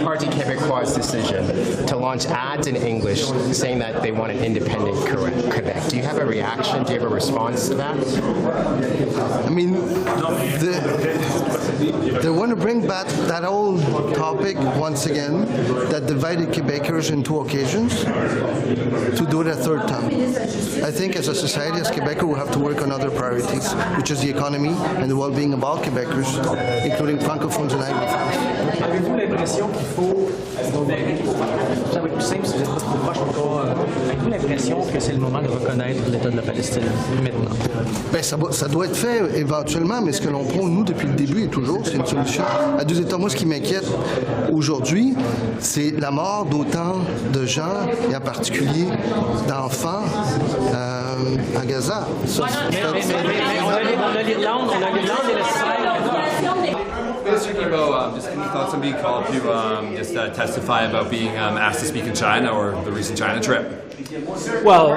Parti Quebecois' decision to launch ads in English saying that they want an independent Quebec. Do you have a reaction? Do you have a response to that? I mean, they want to bring back that old topic once again that divided Quebecers in two occasions to do it a third time. I think as a society, as Quebec, we have to work on other priorities, which is the economy and the well-being of all Quebecers, including francophones and anglophones. Avez-vous l'impression qu'il faut... Ça va être plus simple si vous êtes pas trop proche encore. Avez-vous l'impression que c'est le moment de reconnaître l'État de la Palestine maintenant? Ben, ça doit être fait éventuellement, mais ce que l'on prône, nous, depuis le début et toujours, c'est une solution à deux États. Moi, ce qui m'inquiète aujourd'hui, c'est la mort d'autant de gens, et en particulier d'enfants, à Gaza. Ça, on a l'Irlande et le Sahel. Mr. Guilbeault, just any thoughts on being called to testify about being asked to speak in China or the recent China trip? Well,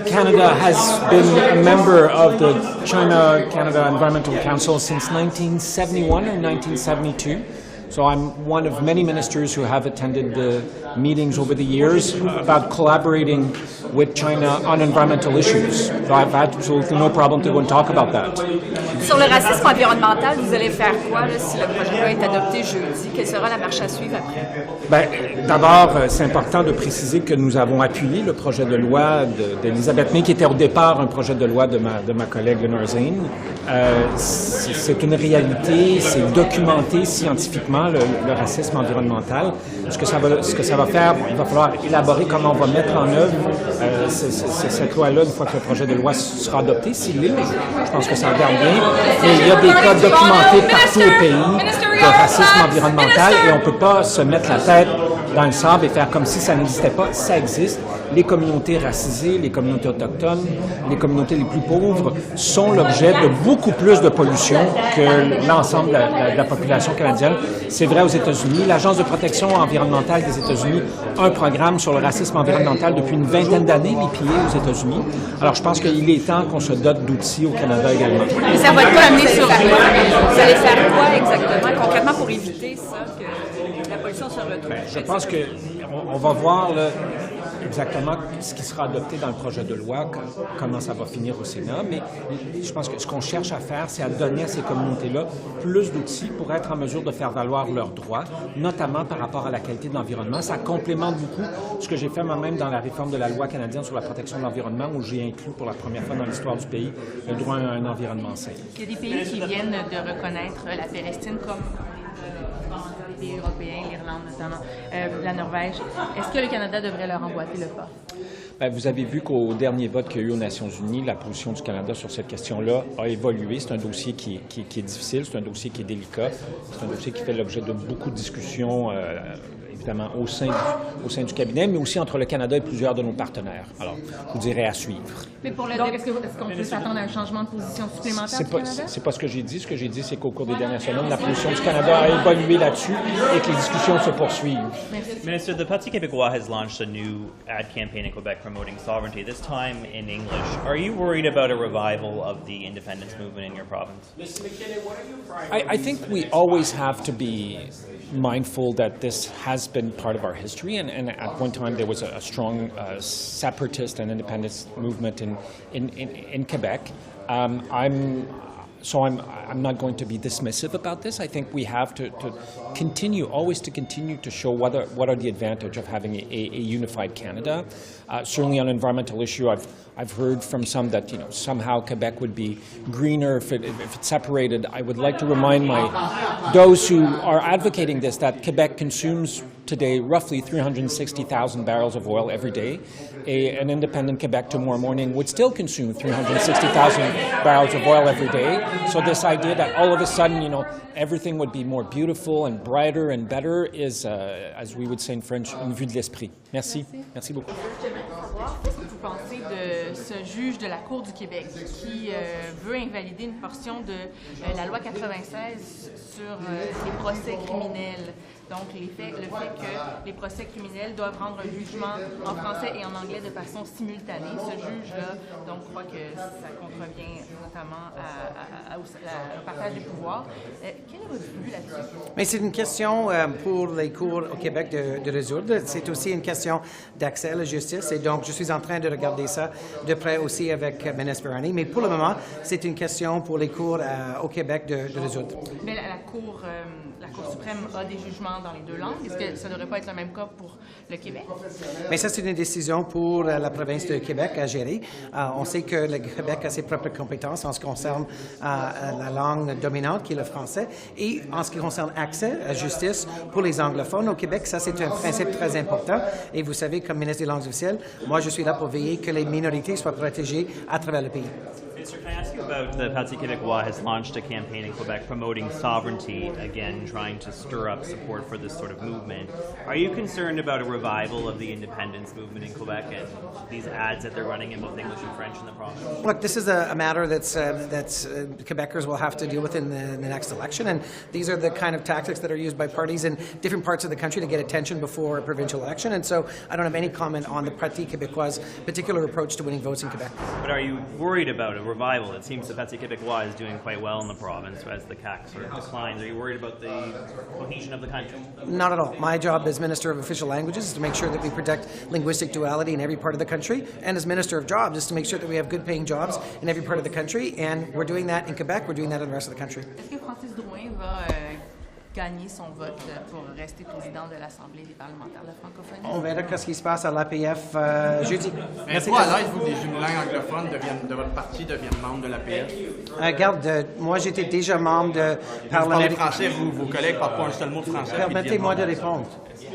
Canada has been a member of the China-Canada Environmental Council since 1971 or 1972. So I'm one of many ministers who have attended the meetings over the years about collaborating with China on environmental issues. So I've had absolutely no problem to go and talk about that. Sur le racisme environnemental, vous allez faire quoi là, si le projet de loi est adopté jeudi? Quelle sera la marche à suivre après? D'abord, c'est important de préciser que nous avons appuyé le projet de loi d'Elisabeth May, qui était au départ un projet de loi de ma collègue René Arseneault. C'est une réalité, c'est documenté scientifiquement, le racisme environnemental. Ce que ça va faire, il va falloir élaborer comment on va mettre en œuvre cette loi-là une fois que le projet de loi sera adopté, s'il l'est, mais je pense que ça regarde bien. Mais il y a des cas documentés partout au pays de racisme environnemental et on ne peut pas se mettre la tête dans le sable et faire comme si ça n'existait pas. Ça existe. Les communautés racisées, les communautés autochtones, les communautés les plus pauvres sont l'objet de beaucoup plus de pollution que l'ensemble de la population canadienne. C'est vrai aux États-Unis. L'Agence de protection environnementale des États-Unis a un programme sur le racisme environnemental depuis une vingtaine d'années, l'IPA aux États-Unis. Alors, je pense qu'il est temps qu'on se dote d'outils au Canada également. Et ça va être pas amené sur vous allez faire quoi exactement, concrètement, pour éviter ça, que la pollution se retrouve? Je pense qu'on va voir là, exactement ce qui sera adopté dans le projet de loi, comment ça va finir au Sénat, mais je pense que ce qu'on cherche à faire, c'est à donner à ces communautés-là plus d'outils pour être en mesure de faire valoir leurs droits, notamment par rapport à la qualité de l'environnement. Ça complémente beaucoup ce que j'ai fait moi-même dans la réforme de la loi canadienne sur la protection de l'environnement, où j'ai inclus pour la première fois dans l'histoire du pays le droit à un environnement sain. Il y a des pays qui viennent de reconnaître la Palestine comme les pays européens, l'Irlande notamment, la Norvège. Est-ce que le Canada devrait leur emboîter le pas? Vous avez vu qu'au dernier vote qu'il y a eu aux Nations unies, la position du Canada sur cette question-là a évolué. C'est un dossier qui est difficile, c'est un dossier qui est délicat, c'est un dossier qui fait l'objet de beaucoup de discussions, évidemment, au sein du cabinet, mais aussi entre le Canada et plusieurs de nos partenaires. Alors, je vous dirais à suivre. Mais pour le donc, est-ce qu'on peut s'attendre à un changement de position supplémentaire du Canada? C'est pas ce que j'ai dit. Ce que j'ai dit, c'est qu'au cours des dernières semaines, la position du Canada a évolué là-dessus et que les discussions se poursuivent. Minister, the Parti Quebecois has launched a new ad campaign in Quebec promoting sovereignty, this time in English. Are you worried about a revival of the independence movement in your province? I think we always have to be mindful that this has been part of our history, and at one time there was a strong separatist and independence movement in Quebec. I'm not going to be dismissive about this. I think we have to continue to show what are the advantages of having a unified Canada. Certainly on environmental issue, I've heard from some that somehow Quebec would be greener if it's separated. I would like to remind those who are advocating this that Quebec consumes today roughly 360,000 barrels of oil every day. An independent Quebec tomorrow morning would still consume 360,000 barrels of oil every day. So this idea that all of a sudden, everything would be more beautiful and brighter and better is, as we would say in French, une vue de l'esprit. Merci. Merci beaucoup. Qu'est-ce que vous pensez de ce juge de la Cour du Québec qui veut invalider une portion de la loi 96 sur les procès criminels? Donc, le fait que les procès criminels doivent rendre un jugement en français et en anglais de façon simultanée, ce juge-là, donc, croit que ça contrevient notamment au partage des pouvoirs. Quel est votre vue là-dessus? Mais c'est une question pour les cours au Québec de résoudre. C'est aussi une question d'accès à la justice et donc je suis en train de regarder ça de près aussi avec ministre Bernie. Mais pour le moment, c'est une question pour les cours au Québec de résoudre. Mais la Cour suprême a des jugements dans les deux langues. Est-ce que ça ne devrait pas être le même cas pour le Québec? Mais ça, c'est une décision pour la province de Québec à gérer. On sait que le Québec a ses propres compétences en ce qui concerne la langue dominante, qui est le français, et en ce qui concerne accès à la justice pour les anglophones au Québec. Ça, c'est un principe très important. Et vous savez, comme ministre des langues officielles, moi, je suis là pour veiller que les minorités soient protégées à travers le pays. Minister, can I ask you about the Parti Quebecois has launched a campaign in Quebec promoting sovereignty, again, trying to stir up support for this sort of movement. Are you concerned about a revival of the independence movement in Quebec and these ads that they're running in both English and French in the province? Look, this is a matter that's Quebecers will have to deal with in the next election, and these are the kind of tactics that are used by parties in different parts of the country to get attention before a provincial election, and so I don't have any comment on the Parti Quebecois' particular approach to winning votes in Quebec. But are you worried about a revival? It seems the Parti Quebecois is doing quite well in the province as the CAQ sort of declines. Are you worried about the cohesion of the country? Not at all. My job as Minister of Official Languages is to make sure that we protect linguistic duality in every part of the country, and as Minister of Jobs is to make sure that we have good paying jobs in every part of the country, and we're doing that in Quebec, we're doing that in the rest of the country. Est-ce que Francis Drouin va gagner son vote pour rester président de l'Assemblée des parlementaires de la francophonie? On verra ce qui se passe à l'APF jeudi. Êtes-vous à l'aise, vous, des jumelins anglophones de votre parti deviennent membres de l'APF? Regarde, moi j'étais déjà membre de parlementaire. Français, vos collègues ne parlent pas un seul mot de français. Permettez-moi de répondre.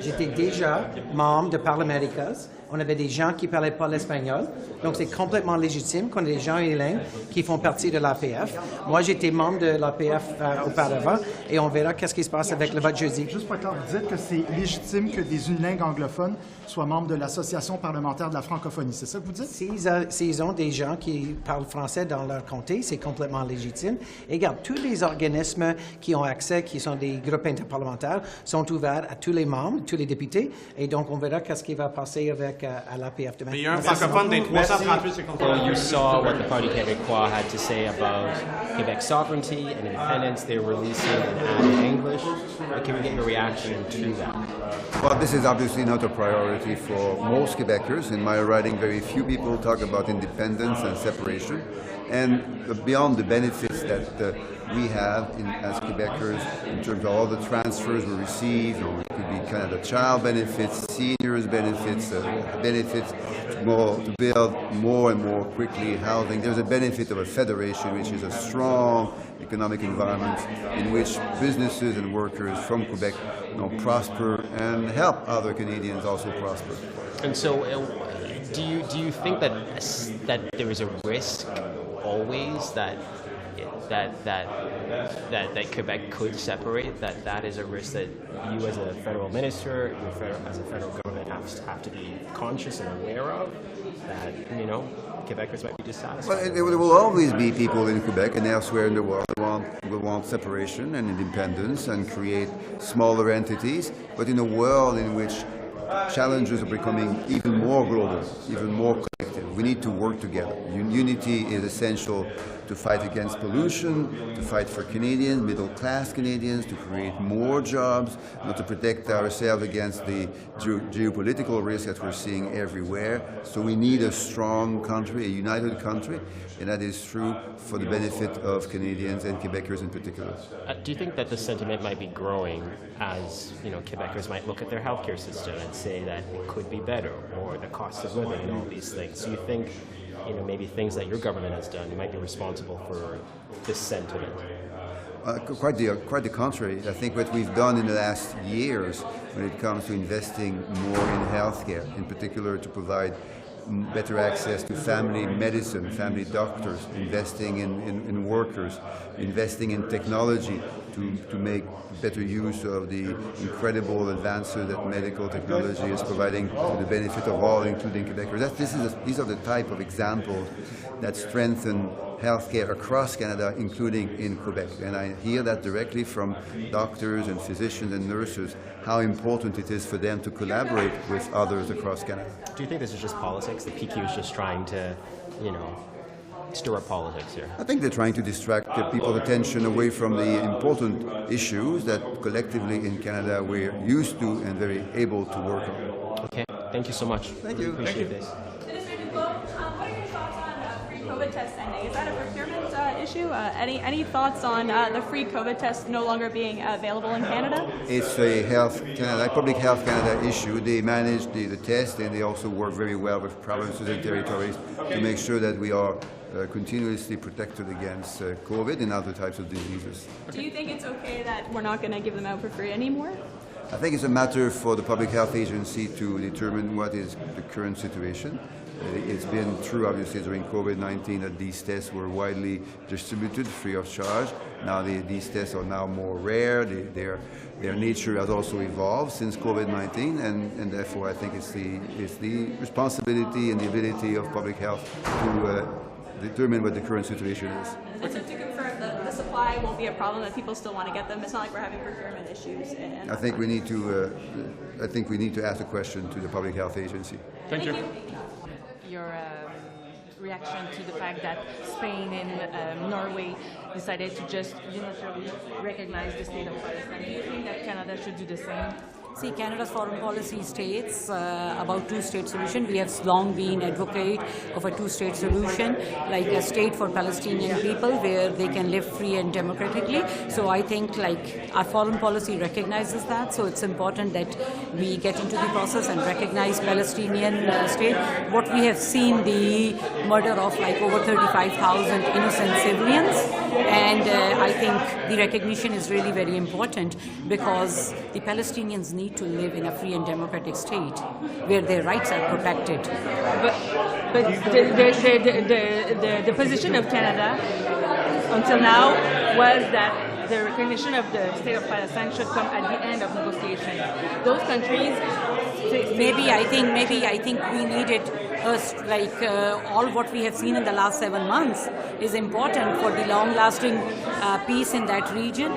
J'étais déjà membre de Parliamentarians. On avait des gens qui ne parlaient pas l'espagnol. Donc, c'est complètement légitime qu'on ait des gens unilingues qui font partie de l'APF. Moi, j'étais membre de l'APF auparavant et on verra qu'est-ce qui se passe avec le vote jeudi. Juste pour être clair, vous dites que c'est légitime que des unilingues anglophones soient membres de l'Association parlementaire de la francophonie. C'est ça que vous dites? S'ils ont des gens qui parlent français dans leur comté, c'est complètement légitime. Et regarde, tous les organismes qui ont accès, qui sont des groupes interparlementaires, sont ouverts à tous les membres, tous les députés. Et donc, on verra qu'est-ce qui va passer avec à l'APF demain. Il y a un francophone des 338 circonscriptions. You saw what the Parti Quebecois had to say about Quebec sovereignty and independence. They were releasing an ad in English. Can we get your reaction to that? Well, this is obviously not a priority for most Quebecers. In my writing, very few people talk about independence and separation. And beyond the benefits that we have as Quebecers in terms of all the transfers we receive, it could be kind of the child benefits, seniors benefits, benefits to build more and more quickly housing. There's a benefit of a federation, which is a strong economic environment in which businesses and workers from Quebec prosper and help other Canadians also prosper. And so, do you think that there is a risk always that Quebec could separate? That is a risk that you, as a federal minister, as a federal government, have to be conscious and aware of. That Quebecers might be dissatisfied. Well, there will always be people in Quebec and elsewhere in the world who want separation and independence and create smaller entities. But in a world in which challenges are becoming even more global, even more collective, we need to work together. Unity is essential to fight against pollution, to fight for Canadians, middle-class Canadians, to create more jobs, to protect ourselves against the geopolitical risks that we're seeing everywhere. So we need a strong country, a united country, and that is true for the benefit of Canadians and Quebecers in particular. Do you think that the sentiment might be growing as Quebecers might look at their healthcare system and say that it could be better, or the cost of living and all these things? Do you think maybe things that your government has done might be responsible for this sentiment? Quite the contrary. I think what we've done in the last years when it comes to investing more in healthcare, in particular to provide better access to family medicine, family doctors, investing in workers, investing in technology, to make better use of the incredible advances that medical technology is providing to the benefit of all, including Quebecers. These are the type of examples that strengthen healthcare across Canada, including in Quebec. And I hear that directly from doctors and physicians and nurses, how important it is for them to collaborate with others across Canada. Do you think this is just politics? The PQ is just trying to, stir up politics here? I think they're trying to distract people's attention away from the important issues that collectively in Canada we're used to and very able to work on. Okay, thank you so much. Thank you. Appreciate this. What are your thoughts on free COVID tests ending? Is that a procurement issue? Any thoughts on the free COVID tests no longer being available in Canada? It's a Public Health Canada issue. They manage the test, and they also work very well with provinces and territories to make sure that we are continuously protected against COVID and other types of diseases. Do you think it's okay that we're not going to give them out for free anymore? I think it's a matter for the Public Health Agency to determine what is the current situation. It's been true, obviously, during COVID-19 that these tests were widely distributed free of charge. Now these tests are now more rare. Their nature has also evolved since COVID-19, and therefore I think it's the responsibility and the ability of public health to determine what the current situation is. And so to confirm, the supply won't be a problem, that people still want to get them. It's not like we're having procurement issues. I think we need to ask a question to the Public Health Agency. Thank you. Your reaction to the fact that Spain and Norway decided to just unilaterally recognize the state of Palestine. Do you think that Canada should do the same? See, Canada's foreign policy states about two-state solution. We have long been advocate of a two-state solution, like a state for Palestinian people where they can live free and democratically. So I think our foreign policy recognizes that. So it's important that we get into the process and recognize Palestinian state. What we have seen, the murder of over 35,000 innocent civilians, and I think the recognition is really very important because the Palestinians need to live in a free and democratic state where their rights are protected. But the position of Canada until now was that the recognition of the state of Palestine should come at the end of negotiations. Those countries. Maybe I think we needed all what we have seen in the last 7 months is important for the long-lasting peace in that region.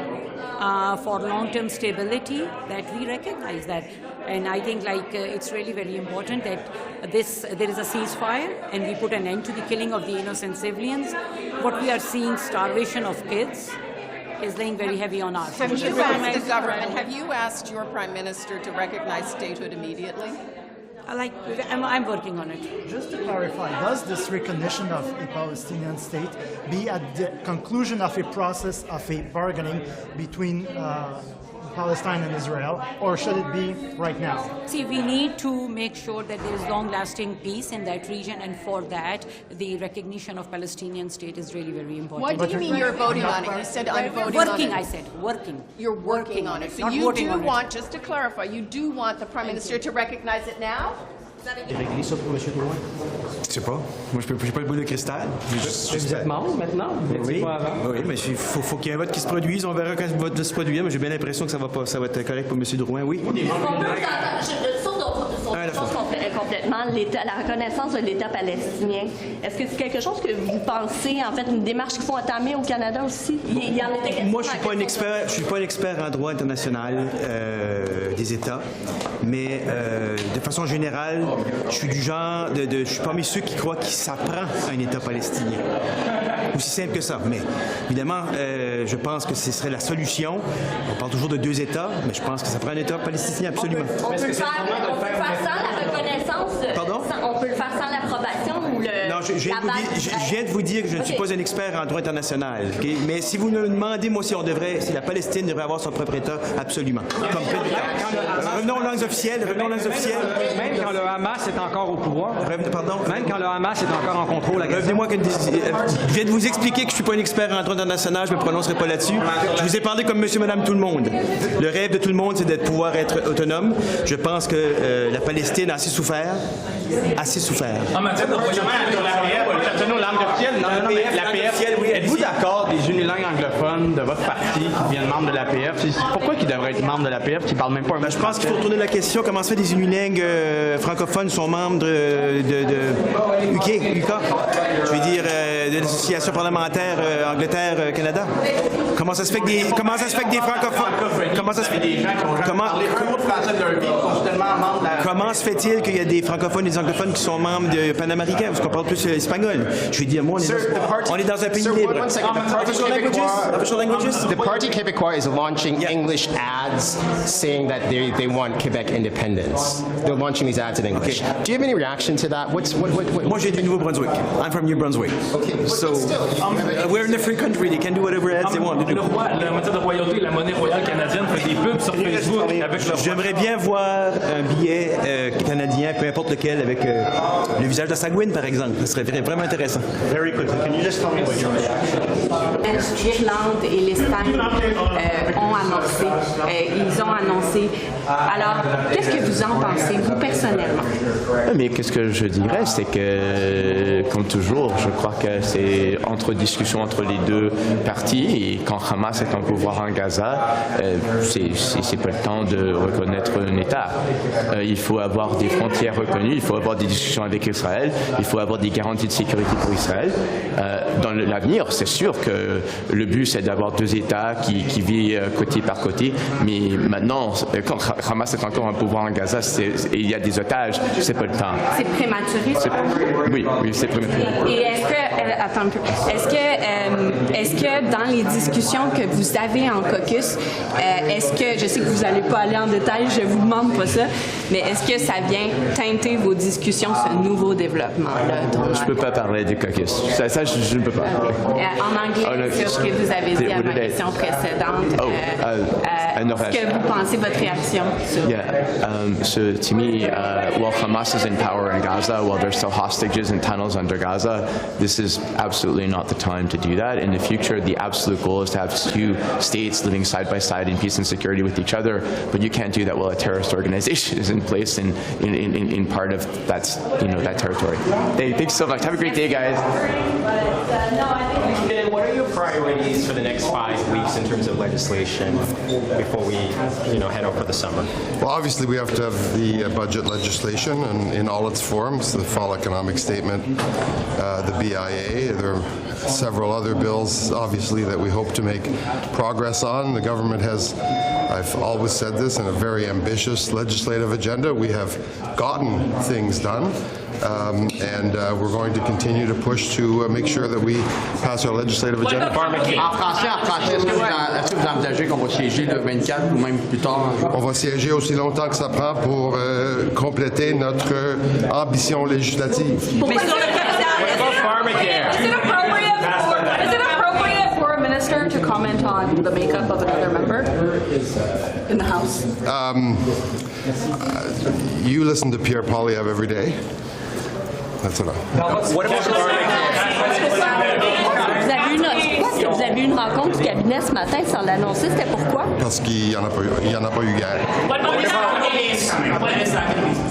For long-term stability, that we recognize that. And I think it's really very important that there is a ceasefire and we put an end to the killing of the innocent civilians. What we are seeing, starvation of kids, is laying very heavy on our shoulders. Have you asked your Prime Minister to recognize statehood immediately? I'm working on it. Just to clarify, does this recognition of a Palestinian state be at the conclusion of a process of a bargaining between Palestine and Israel, or should it be right now? See, we need to make sure that there is long-lasting peace in that region, and for that, the recognition of Palestinian state is really very important. What do you mean you're voting on it? You said I'm voting on it. Working, I said. Working. You're working on it. So you do want, just to clarify, you do want the Prime Minister to recognize it now? Régler ça pour M. Drouin? Je sais pas. Moi, je n'ai pas de boule de cristal. Vous êtes membre maintenant? Oui, mais il faut qu'il y ait un vote qui se produise. On verra quand le vote va se produire, mais j'ai bien l'impression que ça va être correct pour M. Drouin, oui. Complètement la reconnaissance de l'État palestinien. Est-ce que c'est quelque chose que vous pensez, en fait, une démarche qu'il faut entamer au Canada aussi? Moi, je suis pas un expert en droit international des États, mais de façon générale, je suis du genre je suis parmi ceux qui croient que ça prend un État palestinien. Aussi simple que ça. Mais évidemment, je pense que ce serait la solution. On parle toujours de 2 États, mais je pense que ça prend un État palestinien absolument. On peut le faire sans la reconnaissance. Pardon? On peut le faire sans l'approbation ou le. Non, je viens de vous dire que je ne suis pas un expert en droit international. Okay? Mais si vous me demandez, moi, si la Palestine devrait avoir son propre État, absolument. Comme plein d'États. Revenons aux langues officielles. Même quand le Hamas est encore au pouvoir. Pardon? Même quand le Hamas est encore en contrôle. Revenez-moi je viens de vous expliquer que je ne suis pas un expert en droit international, je ne me prononcerai pas là-dessus. Je vous ai parlé comme monsieur, madame, tout le monde. Le rêve de tout le monde, c'est de pouvoir être autonome. Je pense que la Palestine a assez souffert. En matière de C'est nos langues officielles. Non, mais l'APF, êtes-vous d'accord des unilingues anglophones de votre parti qui deviennent membres de l'APF? Pourquoi ils devraient être membres de l'APF qui ne parlent même pas un mot? Je pense qu'il faut retourner la question. Comment se fait des unilingues francophones sont membres de UK? Je veux dire, de l'association parlementaire Angleterre-Canada. Comment ça se fait que des francophones... Comment ça se fait des gens qui ont parlé un mot de français de leur vie, qui sont tellement membres de la... Comment se fait-il qu'il y a des francophones et des anglophones qui sont membres de panaméricains, parce qu'on parle plus espagnol? Je veux dire, moi, on est dans un pays libre. One second. The Parti Quebecois is launching English ads saying that they want Quebec independence. They're launching these ads in English. Okay. Do you have any reaction to that? What? Moi, j'ai du Nouveau-Brunswick. I'm from New Brunswick. Okay. So we're in a free country. They can do whatever ads they want to do. Le roi, la moitié de la royauté, la monnaie royale canadienne fait des pubs sur Facebook avec le... J'aimerais bien voir un billet canadien, peu importe lequel, avec le visage de Sagouine, par exemple. Ce serait vraiment intéressant. Very quickly. Can you just tell me what you're L'Irlande et l'Espagne ont annoncé. Ils ont annoncé. Alors, qu'est-ce que vous en pensez, vous, personnellement? Mais qu'est-ce que je dirais, c'est que, comme toujours, je crois que c'est discussion entre les deux partis, et quand Hamas est en pouvoir en Gaza, c'est pas le temps de reconnaître un État. Il faut avoir des frontières reconnues, il faut avoir des discussions avec Israël, il faut avoir des garanties de sécurité pour Israël. Dans l'avenir, c'est sûr que le but, c'est d'avoir deux États qui vivent côté par côté, mais maintenant, quand Hamas est encore en pouvoir en Gaza, et il y a des otages, c'est pas le temps. C'est prématuré, Oui, c'est prématuré. Et est-ce que dans les discussions que vous avez en caucus, est-ce que, je sais que vous n'allez pas aller en détail, je vous demande pas ça, mais est-ce que ça vient teinter vos discussions, ce nouveau développement-là? Je peux pas parler du caucus. Ça je ne peux pas. En anglais, sur ce que vous avez dit à ma question précédente, ce que vous pensez, votre réaction sur... So to me, while Hamas is in power in Gaza, while there's still hostages and tunnels under Gaza, this is absolutely not the time to do that. In the future, the absolute goal is to have two states living side by side in peace and security with each other, but you can't do that while a terrorist organization is in place in part of that territory. Hey, thanks so much. Have a great day, guys. What are your priorities for the next 5 weeks in terms of legislation before we, head out for the summer? Well, obviously we have to have the budget legislation in all its forms, the fall economic statement, the BIA. There are several other bills, obviously, that we hope to make progress on. The government has, I've always said this, in a very ambitious legislative agenda. We have gotten things done. And we're going to continue to push to make sure that we pass our legislative agenda. En français, est-ce que vous envisagez qu'on va siéger le 24 ou même plus tard? On va siéger aussi longtemps que ça prend pour compléter notre ambition législative. Mais sur le Is it appropriate for a minister to comment on the makeup of another member in the House? You listen to Pierre Poilievre every day. That's enough. What about vous avez eu une rencontre du cabinet ce matin sans l'annoncer, c'était pourquoi? Parce qu'il n'y en a pas eu hier.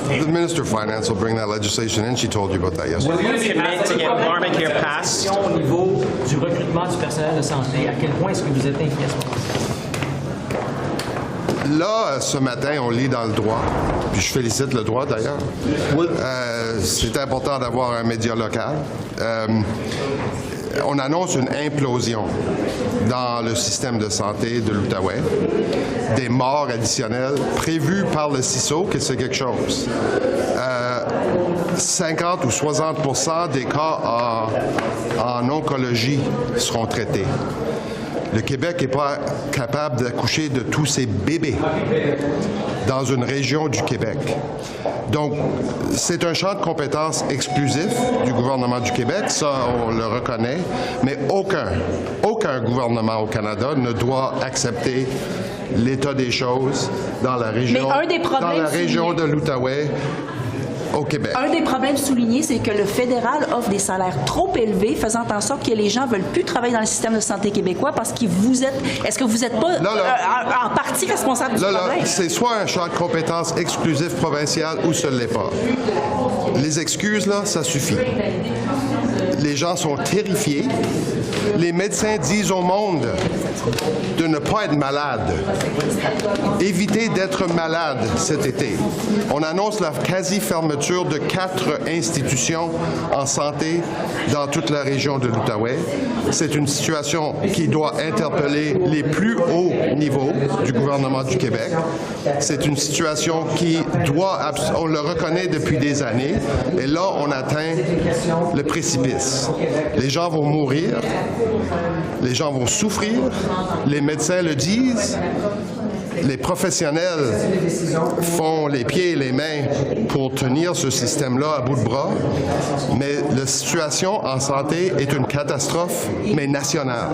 The Minister of Finance will bring that legislation in. She told you about that yesterday. Will you commit to get Obamacare passed? Au niveau du recrutement du personnel de santé, à quel point est-ce que vous êtes inquiet à ce moment-là? Là, ce matin, on lit dans le droit, puis je félicite le droit d'ailleurs. C'est important d'avoir un média local. On annonce une implosion dans le système de santé de l'Outaouais, des morts additionnelles prévues par le CISO, que c'est quelque chose. 50 ou 60% des cas en oncologie seront traités. Le Québec n'est pas capable d'accoucher de tous ces bébés dans une région du Québec. Donc, c'est un champ de compétences exclusif du gouvernement du Québec, ça on le reconnaît, mais aucun gouvernement au Canada ne doit accepter l'état des choses dans la région de l'Outaouais. Au Québec. Un des problèmes soulignés, c'est que le fédéral offre des salaires trop élevés, faisant en sorte que les gens ne veulent plus travailler dans le système de santé québécois parce que vous êtes... Est-ce que vous n'êtes pas en partie responsable du problème? C'est soit un champ de compétences exclusif provincial ou ce ne l'est pas. Les excuses, là, ça suffit. les gens sont terrifiés. Les médecins disent au monde de ne pas être malade. Évitez d'être malade cet été. On annonce la quasi-fermeture de 4 institutions en santé dans toute la région de l'Outaouais. C'est une situation qui doit interpeller les plus hauts niveaux du gouvernement du Québec. C'est une situation qui doit, on le reconnaît depuis des années, et là, on atteint le précipice. Les gens vont mourir, les gens vont souffrir, les médecins le disent, les professionnels font les pieds et les mains pour tenir ce système-là à bout de bras, mais la situation en santé est une catastrophe, mais nationale.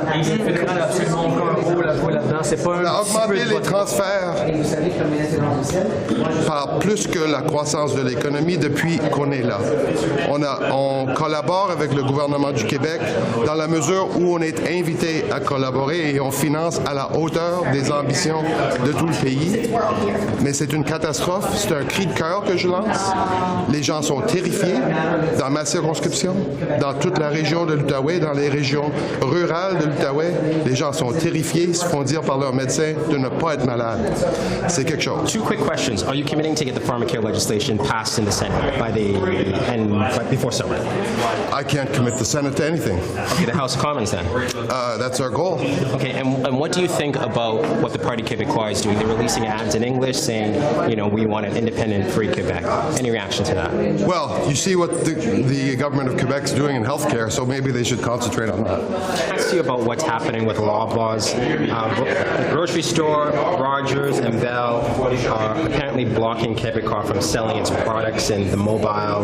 On a augmenté les transferts par plus que la croissance de l'économie depuis qu'on est là. On collabore avec le gouvernement du Québec dans la mesure où on est invité à collaborer et on finance à la hauteur des ambitions de tout le pays, mais c'est une catastrophe, c'est un cri de cœur que je lance. Les gens sont terrifiés dans ma circonscription, dans toute la région de l'Outaouais, dans les régions rurales de l'Outaouais. Les gens sont terrifiés, ils se font dire par leurs médecins de ne pas être malades. C'est quelque chose. 2 quick questions. Are you committing to get the pharmacare legislation passed in the Senate before summer? I can't commit the Senate to anything. Okay, the House of Commons then. That's our goal. Okay, and what do you think about what the Parti Quebecois is doing? They're releasing ads in English saying, we want an independent, free Quebec. Any reaction to that? Well, you see what the government of Quebec is doing in healthcare, so maybe they should concentrate on that. I asked you about what's happening with Loblaws. The grocery store, Rogers and Bell are apparently blocking Quebecois from selling its products in the mobile,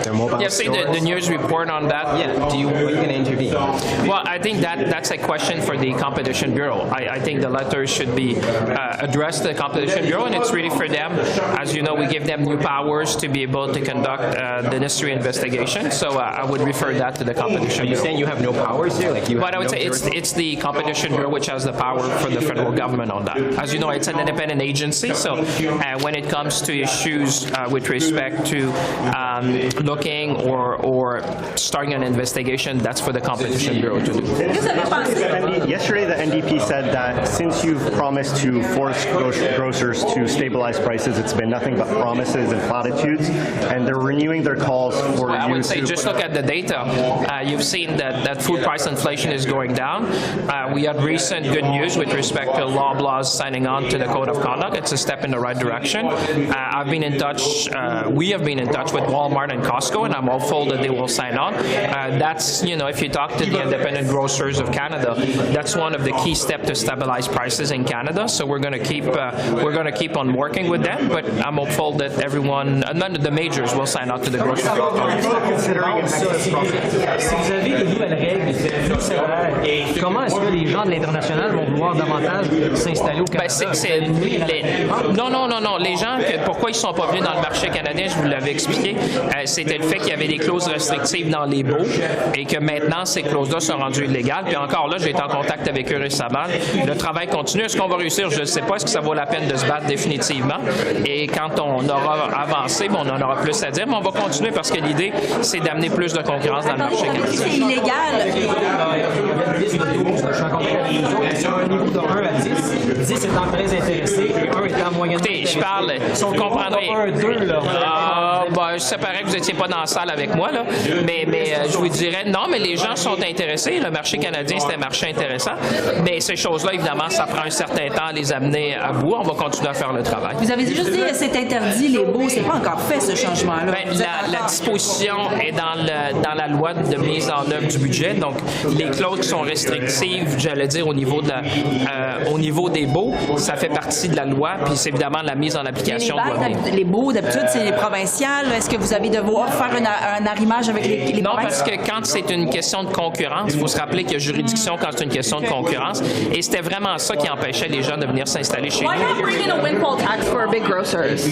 their mobile stores. See the news report on that? Yeah. Are you going to intervene? Well, I think that's a question for the Competition Bureau. I think the letter should be addressed to the Competition Bureau, and it's really for them. As you know, we give them new powers to be able to conduct the necessary investigation. So I would refer that to the Competition Bureau. Are you saying you have no powers here? But I would say it's the Competition Bureau which has the power for the federal government on that. As you know, it's an independent agency. So when it comes to issues with respect to looking or starting an investigation, that's for the Competition Bureau to do. Yesterday, the NDP said that since you've promised to force grocers to stabilize prices, it's been nothing but promises and platitudes, and they're renewing their calls for I would say just look at the data. You've seen that food price inflation is going down. We had recent good news with respect to Loblaws signing on to the Code of Conduct. It's a step in the right direction. I've been in touch, we have been in touch with Walmart and Costco, and I'm hopeful that they will sign on. That's, if you talk to the independent grocers of Canada, that's one of the key steps to stabilize prices in Canada. So we're going to keep on working with them, but I'm hopeful that everyone, none of the majors will sign on to the grocery code. Si vous avez des nouvelles règles plus sévères, comment est-ce que les gens de l'international vont vouloir davantage s'installer au Canada? Non. Les gens, pourquoi ils ne sont pas venus dans le marché canadien, je vous l'avais expliqué, c'était le fait qu'il y avait des clauses restrictives dans les baux et que maintenant, ces clauses-là sont rendues illégales. Puis encore là, j'ai été en contact avec eux récemment. Le travail continue. Est-ce qu'on va réussir? Je ne sais pas. Est-ce que ça vaut la peine de se battre définitivement? Et quand on aura avancé, on en aura plus à dire, mais on va continuer parce que l'idée, c'est d'amener plus de concurrence dans le marché canadien. C'est illégal. Sur un niveau de 1 à 10, 10 étant très intéressé, 1 étant moyennement intéressé. Je parle, vous comprendrez. Ça paraît que vous n'étiez pas dans la salle avec moi, là, mais je vous dirais, non, mais les gens sont intéressés. Le marché canadien, c'est un marché intéressant. Mais ces choses-là, évidemment, ça prend un certain temps à les amener à bout. On va continuer à faire le travail. Vous avez juste dit que c'est interdit, les baux. C'est pas encore fait, ce changement-là. La disposition est dans la loi de mise en œuvre du budget. Donc, les clauses qui sont restrictives, j'allais dire, au niveau des baux, ça fait partie de la loi. Puis, c'est évidemment la mise en application. Les baux, d'habitude, c'est les provinciales. Est-ce que vous avez devoir faire un arrimage avec les non, provinces? Parce que quand c'est une question de concurrence, il faut se rappeler qu'il y a juridiction quand c'est une question de concurrence. Et c'était vraiment ça qui empêchait les gens de venir s'installer chez nous. Why not bring in a windfall tax for big grocers?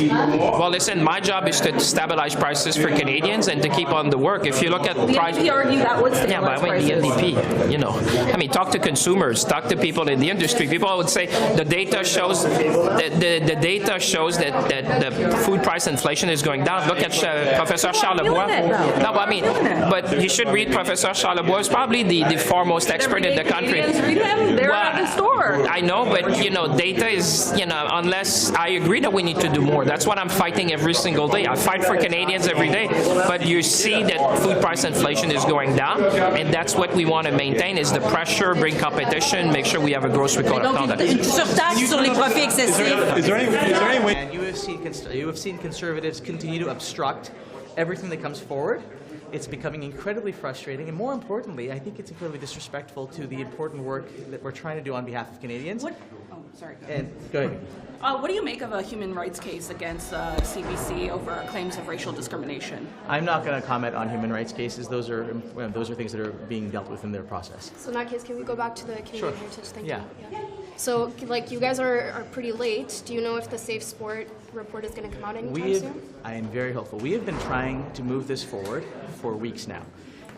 Well, listen, my job is to stabilize prices for Canadians and to keep on the work. If you look at the NDP argue that would stabilize prices. The NDP, talk to consumers, talk to people in the industry. People would say the data shows the data data shows that the food price inflation is going down. Look at Professor Charlebois. No, but I mean, but you should read Professor Charlebois. He's probably the foremost expert in the country. Read them. They're at the store. I know, but data is, unless I agree that we need to do more. That's what I'm fighting every single day. I fight for Canadians every day. But you see that food price inflation is going down, and that's what we want to maintain: is the pressure, bring competition, make sure we have a grocery code of conduct. Une surtaxe sur les profits excessifs. Is there any way? And you have seen conservatives continue to obstruct everything that comes forward. It's becoming incredibly frustrating, and more importantly, I think it's incredibly disrespectful to the important work that we're trying to do on behalf of Canadians. Sorry. And go ahead. What do you make of a human rights case against CBC over claims of racial discrimination? I'm not going to comment on human rights cases. Those are things that are being dealt with in their process. So in that case, can we go back to the Canadian Heritage? Thank you. Yeah. So, you guys are pretty late. Do you know if the Safe Sport report is going to come out anytime soon? I am very hopeful. We have been trying to move this forward for weeks now.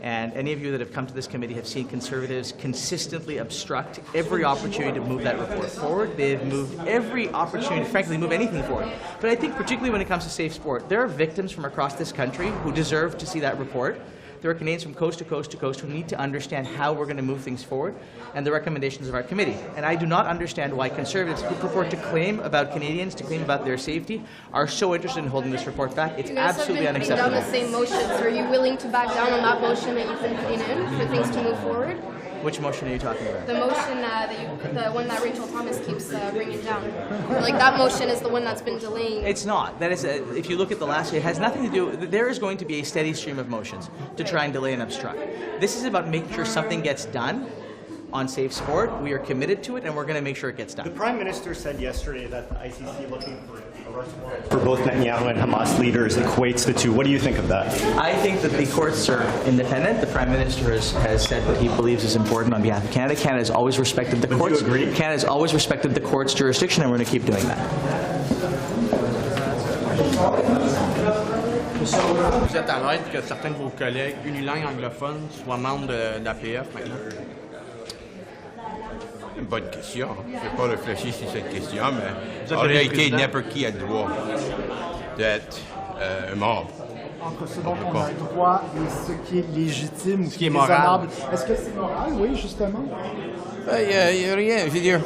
And any of you that have come to this committee have seen Conservatives consistently obstruct every opportunity to move that report forward. They've moved every opportunity to, frankly, move anything forward. But I think particularly when it comes to Safe Sport, there are victims from across this country who deserve to see that report. There are Canadians from coast to coast to coast who need to understand how we're going to move things forward and the recommendations of our committee. And I do not understand why Conservatives who purport to claim about Canadians, to claim about their safety, are so interested in holding this report back. It's absolutely unacceptable. You guys have been putting down the same motions. Are you willing to back down on that motion that you've been putting in for things to move forward? Which motion are you talking about? The motion the one that Rachel Thomas keeps bringing down. That motion is the one that's been delaying. It's not. That is, if you look at the last year, it has nothing to do. There is going to be a steady stream of motions to try and delay and obstruct. This is about making sure something gets done on Safe Sport. We are committed to it, and we're going to make sure it gets done. The Prime Minister said yesterday that the ICC looking for arrest warrants for both Netanyahu and Hamas leaders equates the two. What do you think of that? I think that the courts are independent. The Prime Minister has said what he believes is important on behalf of Canada. Canada has always respected the courts. Canada has always respected the court's jurisdiction, and we're going to keep doing that. Vous êtes à l'aide que certains de vos collègues unilingues anglophones soient membres de l'APF maintenant? Une bonne question. Je n'ai pas réfléchi sur cette question, mais en réalité, n'importe qui a le droit d'être un membre. Entre ce dont on a le droit et ce qui est légitime ou ce qui est moral. Est-ce que c'est moral, oui, justement? Il n'y a rien. Je veux dire,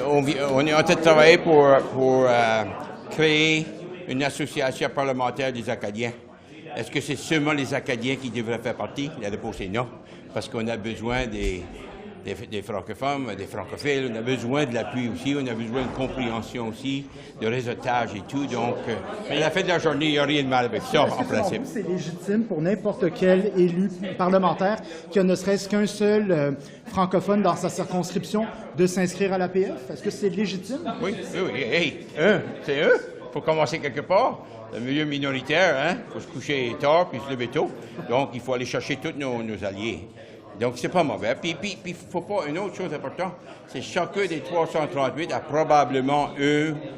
on est en train de travailler pour créer une association parlementaire des Acadiens. Est-ce que c'est seulement les Acadiens qui devraient faire partie? La réponse est non, parce qu'on a besoin des francophones, des francophiles, on a besoin de l'appui aussi, on a besoin de compréhension aussi, de réseautage et tout. Donc, à la fin de la journée, il n'y a rien de mal avec ça, en principe. C'est légitime pour n'importe quel élu parlementaire qui a ne serait-ce qu'un seul francophone dans sa circonscription de s'inscrire à l'APF? Est-ce que c'est légitime? Oui. Hey, c'est eux. Il faut commencer quelque part. Le milieu minoritaire, hein? Il faut se coucher tard puis se lever tôt. Donc, il faut aller chercher tous nos alliés. Donc, c'est pas mauvais. Puis, il faut pas... Une autre chose importante, c'est que chacun des 338 a probablement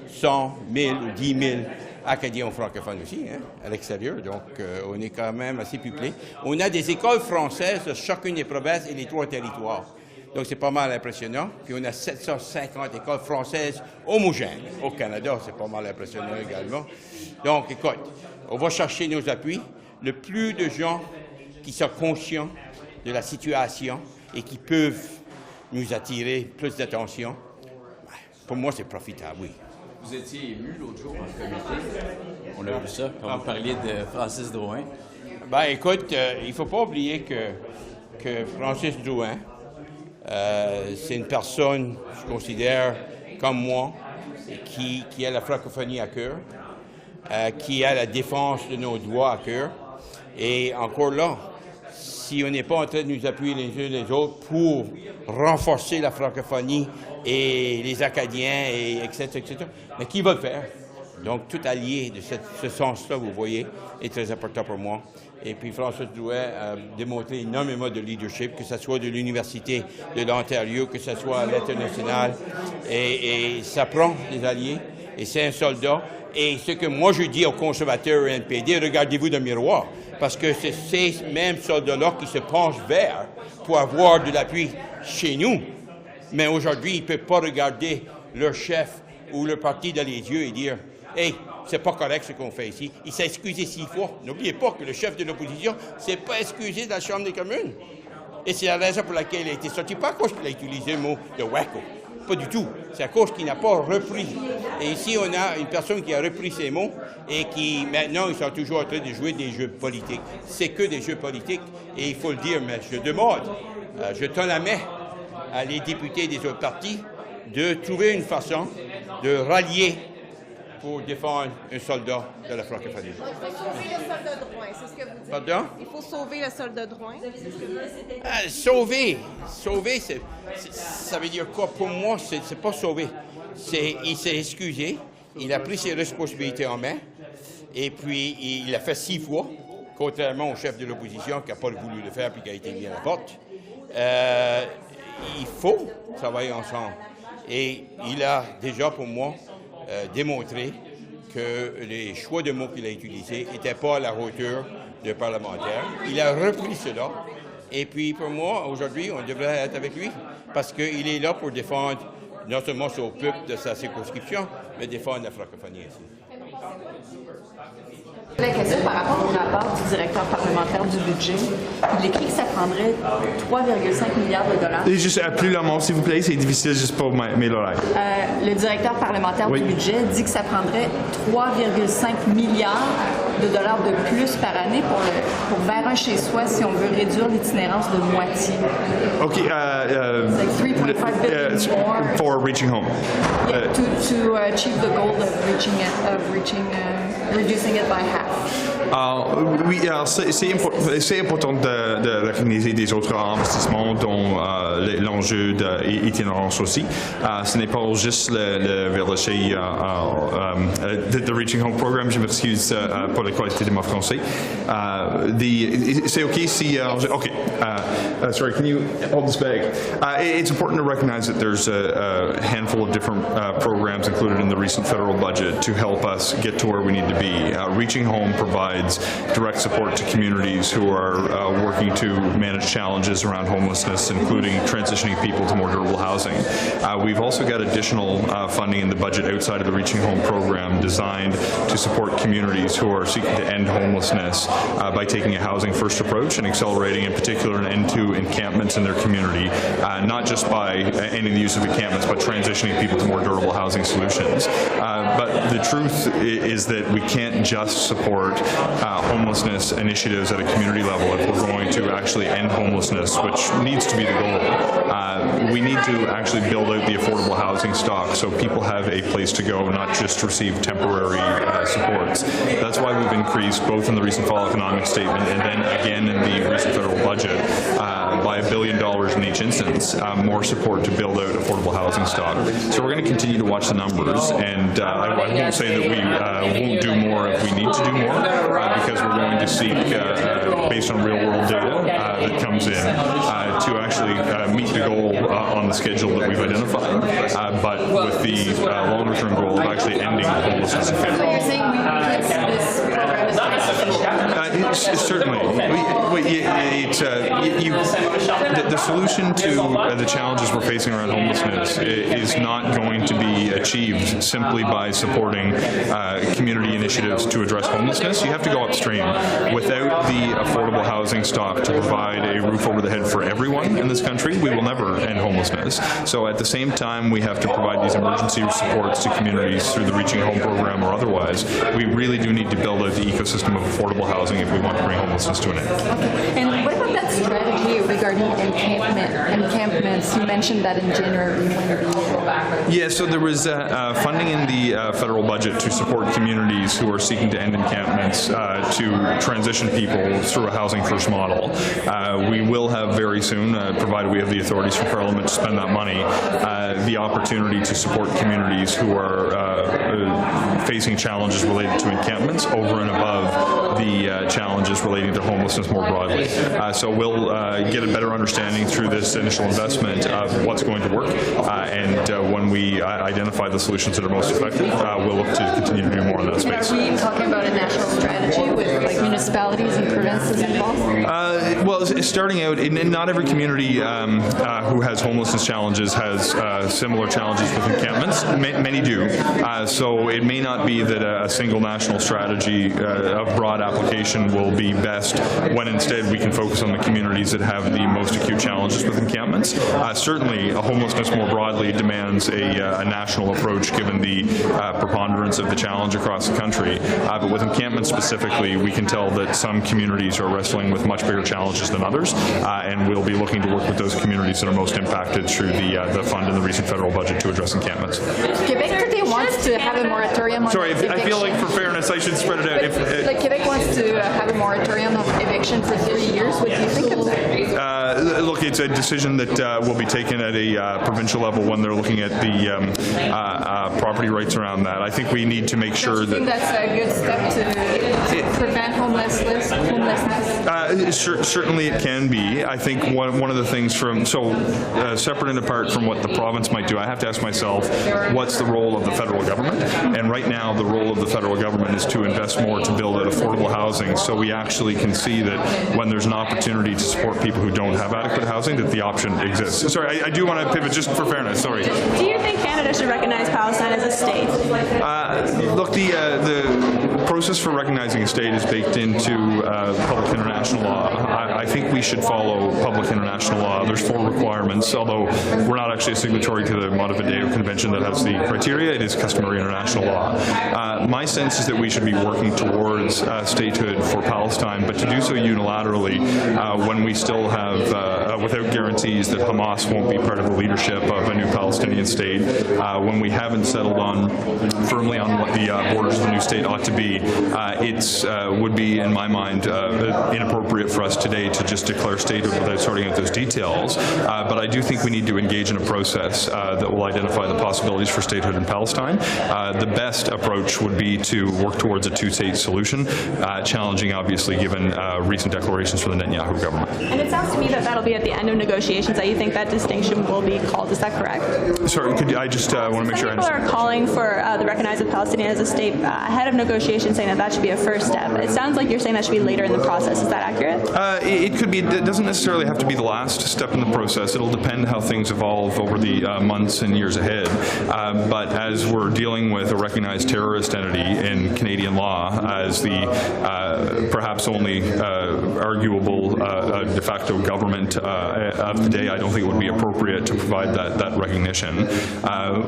100 000 ou 10 000 Acadiens francophones aussi, hein, à l'extérieur. Donc, on est quand même assez peuplé. On a des écoles françaises de chacune des provinces et les 3 territoires. Donc, c'est pas mal impressionnant. Puis, on a 750 écoles françaises homogènes au Canada. C'est pas mal impressionnant également. Donc, écoute, on va chercher nos appuis. Le plus de gens qui sont conscients de la situation et qui peuvent nous attirer plus d'attention, pour moi, c'est profitable, oui. Vous étiez ému l'autre jour en comité. On a vu ça quand vous parliez de Francis Drouin. Ben, écoute, il ne faut pas oublier que Francis Drouin, c'est une personne, je considère, comme moi, qui a la francophonie à cœur, qui a la défense de nos droits à cœur. Et encore là, si on n'est pas en train de nous appuyer les uns les autres pour renforcer la francophonie et les Acadiens, et etc., mais qui va le faire? Donc, tout allié de ce sens-là, vous voyez, est très important pour moi. Et puis, François Drouin a démontré énormément de leadership, que ce soit de l'Université de l'Ontario, que ce soit à l'international. Et ça prend des alliés, et c'est un soldat. Et ce que moi, je dis aux conservateurs et NPD, regardez-vous dans le miroir, parce que c'est ces mêmes soldats-là qui se penchent vers pour avoir de l'appui chez nous. Mais aujourd'hui, ils ne peuvent pas regarder leur chef où le parti dans les yeux et dire « Hey, c'est pas correct ce qu'on fait ici ». Il s'est excusé 6 fois. N'oubliez pas que le chef de l'opposition s'est pas excusé dans la Chambre des communes. Et c'est la raison pour laquelle il a été sorti. Pas à cause qu'il a utilisé le mot de wacko. Pas du tout. C'est à cause qu'il n'a pas repris. Et ici, on a une personne qui a repris ces mots et qui, maintenant, ils sont toujours en train de jouer des jeux politiques. C'est que des jeux politiques. Et il faut le dire, mais je demande, je tends la main à les députés des autres partis de trouver une façon de rallier pour défendre un soldat de la francophonie. Il faut sauver le soldat de Drouin, c'est ce que vous dites. Pardon? Il faut sauver le soldat de Drouin. Sauver, ça veut dire quoi? Pour moi, c'est pas sauver. Il s'est excusé, il a pris ses responsabilités en main, et puis il l'a fait 6 fois, contrairement au chef de l'opposition qui n'a pas voulu le faire puis qui a été mis à la porte. Il faut travailler ensemble. Et il a déjà, pour moi, démontré que les choix de mots qu'il a utilisés n'étaient pas à la hauteur de parlementaire. Il a repris cela. Et puis, pour moi, aujourd'hui, on devrait être avec lui parce qu'il est là pour défendre non seulement son peuple de sa circonscription, mais défendre la francophonie ici. La question par rapport au rapport du directeur parlementaire du budget, il écrit que ça prendrait 3,5 milliards de dollars. Et juste plus le mot, s'il vous plaît, c'est difficile juste pour mes oreilles. Le directeur parlementaire du budget dit que ça prendrait 3,5 milliards de dollars de plus par année pour vers un chez-soi si on veut réduire l'itinérance de moitié. OK. It's like 3.5 billion more. For reaching home. Yeah, to achieve the goal of reducing it by half. Oui, c'est important de recogniser des autres investissements dont l'enjeu d'itinérance aussi. Ce n'est pas juste vers le chez the Reaching Home Program, je m'excuse pour la qualité de mon français. C'est OK si... OK. Sorry, can you hold this bag? It's important to recognize that there's a handful of different programs included in the recent federal budget to help us get to where we need to be. Reaching Home provides direct support to communities who are working to manage challenges around homelessness, including transitioning people to more durable housing. We've also got additional funding in the budget outside of the Reaching Home program designed to support communities who are seeking to end homelessness by taking a housing first approach and accelerating in particular an end to encampments in their community, not just by ending the use of encampments, but transitioning people to more durable housing solutions. But the truth is that we can't just support homelessness initiatives at a community level if we're going to actually end homelessness, which needs to be the goal. We need to actually build out the affordable housing stock so people have a place to go, not just receive temporary supports. That's why we've increased, both in the recent fall economic statement and then again in the recent federal budget, by $1 billion in each instance, more support to build out affordable housing stock. So we're going to continue to watch the numbers, and I won't say that we won't do more if we need to do more, because we're going to seek, based on real-world data that comes in, to actually meet the goal on the schedule that we've identified, but with the longer-term goal of actually ending homelessness in Canada. So you're saying we could see this program as certainly. The solution to the challenges we're facing around homelessness is not going to be achieved simply by supporting community initiatives to address homelessness. You have to go upstream. Without the affordable housing stock to provide a roof over the head for everyone in this country, we will never end homelessness. So at the same time, we have to provide these emergency supports to communities through the Reaching Home program or otherwise. We really do need to build out the ecosystem of affordable housing if we want to bring homelessness to an end. Okay. And what about that strategy regarding encampments? You mentioned that in January you want to be... Yeah, so there was funding in the federal budget to support communities who are seeking to end encampments to transition people through a housing first model. We will have very soon, provided we have the authorities from Parliament to spend that money, the opportunity to support communities who are facing challenges related to encampments over and above the challenges relating to homelessness more broadly. So we'll get a better understanding through this initial investment of what's going to work, and when we identify the solutions that are most effective, we'll look to continue to do more in that space. Are we talking about a national strategy with like municipalities and provinces involved? Well, Well, starting out, not every community who has homelessness challenges has similar challenges with encampments. Many do. So it may not be that a single national strategy of broad application will be best when instead we can focus on the communities that have the most acute challenges with encampments. Certainly, homelessness more broadly demands a national approach given the preponderance of the challenge across the country. But with encampments specifically, we can tell that some communities are wrestling with much bigger challenges than others, and we'll be looking to work with those communities that are most impacted through the fund in the recent federal budget to address encampments. Quebec wants to have a moratorium on eviction. I feel like for fairness I should spread it out. Quebec wants to have a moratorium of eviction for 3 years. What do you think of that? Look, it's a decision that will be taken at a provincial level when they're looking at the property rights around that. I think we need to make sure that... Do you think that's a good step to prevent homelessness? Certainly it can be. I think one of the things separate and apart from what the province might do, I have to ask myself, what's the role of the federal government? And right now the role of the federal government is to invest more to build out affordable housing, so we actually can see that when there's an opportunity to support people who don't have adequate housing, that the option exists. Sorry, I do want to pivot just for fairness, sorry. Do you think Canada should recognize Palestine as a state? Look, the process for recognizing a state is baked into public international law. I think we should follow public international law. There's 4 requirements, although we're not actually a signatory to the Montevideo Convention that has the criteria. It is customary international law. My sense is that we should be working towards statehood for Palestine, but to do so unilaterally when we still have, without guarantees that Hamas won't be part of the leadership of a new Palestinian state, when we haven't settled firmly on what the borders of the new state ought to be, it would be, in my mind, inappropriate for us today to just declare statehood without sorting out those details. But I do think we need to engage in a process that will identify the possibilities for statehood in Palestine. The best approach would be to work towards a 2-state solution, challenging, obviously, given recent declarations from the Netanyahu government. And it sounds to me that that'll be at the end of negotiations that you think that distinction will be called. Is that correct? Sorry, I just want to make sure I understand. People are calling for the recognition of Palestinian as a state ahead of negotiations, saying that should be a first step. It sounds like you're saying that should be later in the process. Is that accurate? It could be. It doesn't necessarily have to be the last step in the process. It'll depend how things evolve over the months and years ahead. But as we're dealing with a recognized terrorist entity in Canadian law as the perhaps only arguable de facto government of the day, I don't think it would be appropriate to provide that recognition.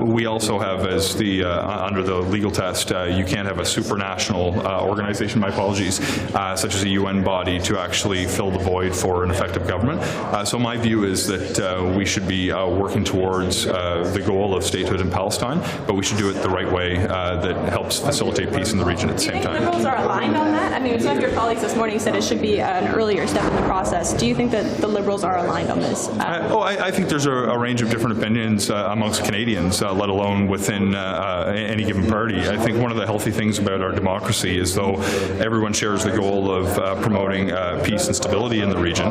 We also have, as the under the legal test, you can't have a supranational organization, my apologies, such as a UN body to actually fill the void for an effective government. So my view is that we should be working towards the goal of statehood in Palestine, but we should do it the right way that helps facilitate peace in the region at the same time. Do you think Liberals are aligned on that? I mean, some of your colleagues this morning said it should be an earlier step in the process. Do you think that the Liberals are aligned on this? I think there's a range of different opinions amongst Canadians, let alone within any given party. I think one of the healthy things about our democracy is, though everyone shares the goal of promoting peace and stability in the region,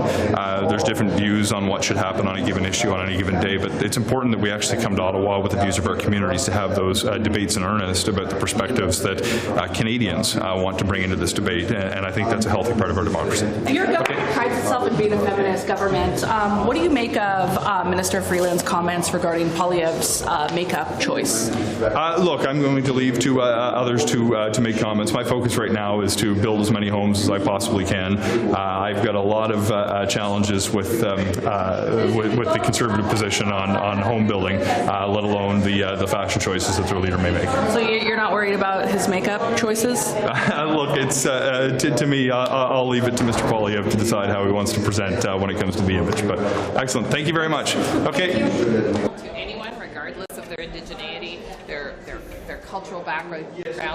there's different views on what should happen on a given issue on any given day, but it's important that we actually come to Ottawa with the views of our communities to have those debates in earnest about the perspectives that Canadians want to bring into this debate, and I think that's a healthy part of our democracy. Your government prides itself in being a feminist government. What do you make of Minister Freeland's comments regarding Poilievre's makeup choice? Look, I'm going to leave to others to make comments. My focus right now is to build as many homes as I possibly can. I've got a lot of challenges with the Conservative position on home building, let alone the fashion choices that their leader may make. So you're not worried about his makeup choices? Look, it's to me, I'll leave it to Mr. Poilievre to decide how he wants to present when it comes to the image. But excellent. Thank you very much. Okay. To anyone, regardless of their indigeneity, their cultural background,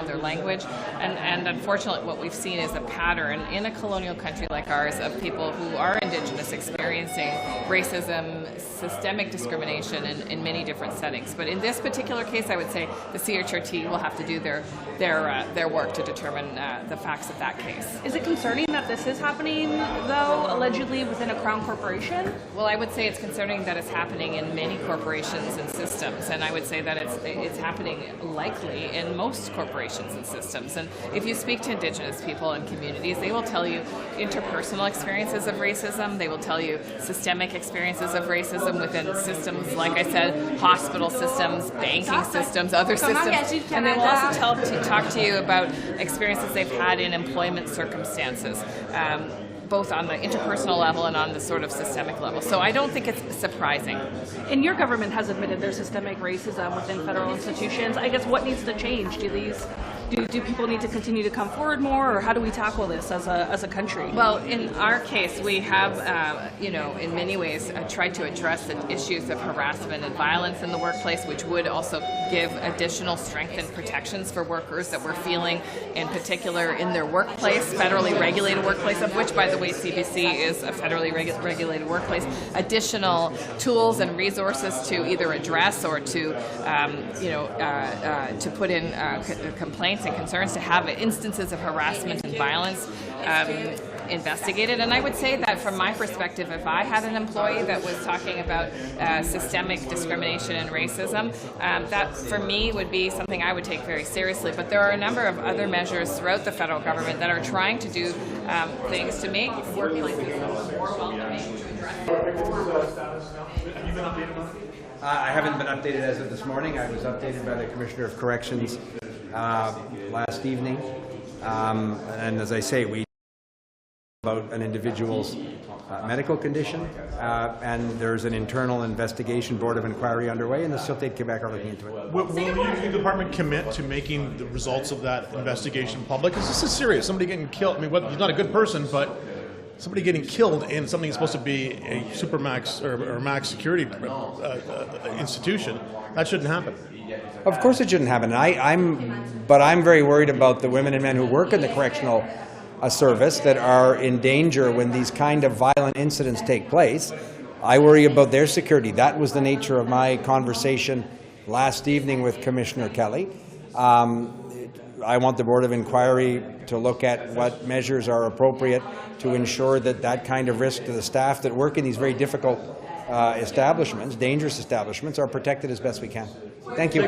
their language, and unfortunately what we've seen is a pattern in a colonial country like ours of people who are Indigenous experiencing racism, systemic discrimination in many different settings. But in this particular case, I would say the CHRT will have to do their work to determine the facts of that case. Is it concerning that this is happening, though, allegedly within a Crown corporation? Well, I would say it's concerning that it's happening in many corporations and systems, and I would say that it's happening likely deeply in most corporations and systems. And if you speak to Indigenous people and communities, they will tell you interpersonal experiences of racism. They will tell you systemic experiences of racism within systems, like I said, hospital systems, banking systems, other systems. And they will also talk to you about experiences they've had in employment circumstances. Both on the interpersonal level and on the sort of systemic level. So I don't think it's surprising. And your government has admitted there's systemic racism within federal institutions. I guess what needs to change? Do people need to continue to come forward more, or how do we tackle this as a country? Well, in our case, we have, in many ways, tried to address the issues of harassment and violence in the workplace, which would also give additional strength and protections for workers that we're feeling, in particular, in their workplace, federally regulated workplace, of which, by the way, CBC is a federally regulated workplace. Additional tools and resources to either address or to put in complaints and concerns, to have instances of harassment and violence investigated. And I would say that from my perspective, if I had an employee that was talking about systemic discrimination and racism, that for me would be something I would take very seriously. But there are a number of other measures throughout the federal government that are trying to do things to make workplaces more welcoming. I haven't been updated as of this morning. I was updated by the Commissioner of Corrections last evening. And as I say, we about an individual's medical condition, and there's an internal investigation board of inquiry underway, and the Sûreté de Québec are looking into it. Will your department commit to making the results of that investigation public? Because this is serious. Somebody getting killed. I mean, he's not a good person, but somebody getting killed in something that's supposed to be a supermax or max security institution, that shouldn't happen. Of course it shouldn't happen. But I'm very worried about the women and men who work in the correctional service that are in danger when these kind of violent incidents take place. I worry about their security. That was the nature of my conversation last evening with Commissioner Kelly. I want the Board of Inquiry to look at what measures are appropriate to ensure that that kind of risk to the staff that work in these very difficult establishments, dangerous establishments, are protected as best we can. Thank you.